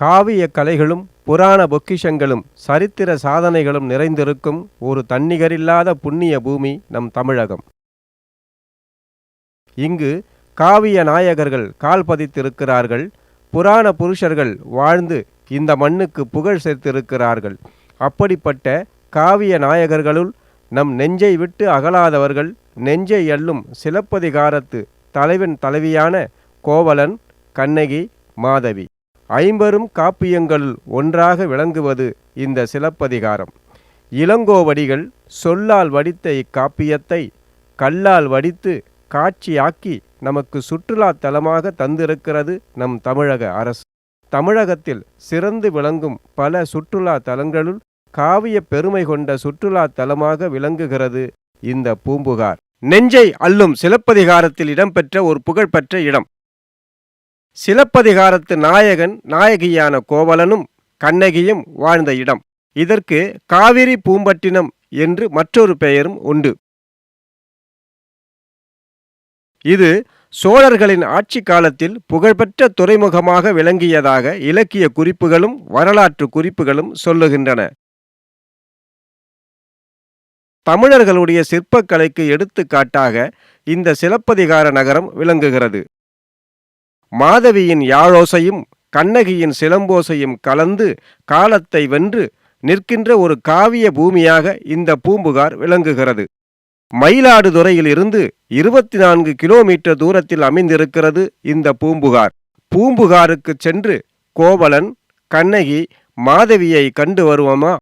காவிய கலைகளும் புராண பொக்கிஷங்களும் சரித்திர சாதனைகளும் நிறைந்திருக்கும் ஒரு தன்னிகரில்லாத புண்ணிய பூமி நம் தமிழகம். இங்கு காவிய நாயகர்கள் கால் பதித்திருக்கிறார்கள். புராண புருஷர்கள் வாழ்ந்து இந்த மண்ணுக்கு புகழ் சேர்த்திருக்கிறார்கள். அப்படிப்பட்ட காவிய நாயகர்களுள் நம் நெஞ்சை விட்டு அகலாதவர்கள், நெஞ்சை அள்ளும் சிலப்பதிகாரத்து தலைவன் தலைவியான கோவலன், கண்ணகி, மாதவி. ஐம்பெரும் காப்பியங்களுள் ஒன்றாக விளங்குவது இந்த சிலப்பதிகாரம். இளங்கோவடிகள் சொல்லால் வடித்த இக்காப்பியத்தை கல்லால் வடித்து காட்சியாக்கி நமக்கு சுற்றுலா தலமாக தந்திருக்கிறது நம் தமிழக அரசு. தமிழகத்தில் சிறந்து விளங்கும் பல சுற்றுலா தலங்களுள் காவிய பெருமை கொண்ட சுற்றுலா தலமாக விளங்குகிறது இந்த பூம்புகார். நெஞ்சை அள்ளும் சிலப்பதிகாரத்தில் இடம்பெற்ற ஒரு புகழ்பெற்ற இடம். சிலப்பதிகாரத்து நாயகன் நாயகியான கோவலனும் கண்ணகியும் வாழ்ந்த இடம். இதற்கு காவிரி பூம்பட்டினம் என்று மற்றொரு பெயரும் உண்டு. இது சோழர்களின் ஆட்சி காலத்தில் புகழ்பெற்ற துறைமுகமாக விளங்கியதாக இலக்கிய குறிப்புகளும் வரலாற்று குறிப்புகளும் சொல்லுகின்றன. தமிழர்களுடைய சிற்பக்கலைக்கு எடுத்துக்காட்டாக இந்த சிலப்பதிகார நகரம் விளங்குகிறது. மாதவியின் யாழோசையும் கண்ணகியின் சிலம்போசையும் கலந்து காலத்தை வென்று நிற்கின்ற ஒரு காவிய பூமியாக இந்த பூம்புகார் விளங்குகிறது. மயிலாடுதுறையில் இருந்து 24 கிலோமீட்டர் தூரத்தில் அமைந்திருக்கிறது இந்த பூம்புகார். பூம்புகாருக்கு சென்று கோவலன், கண்ணகி, மாதவியை கண்டு வருவோமா?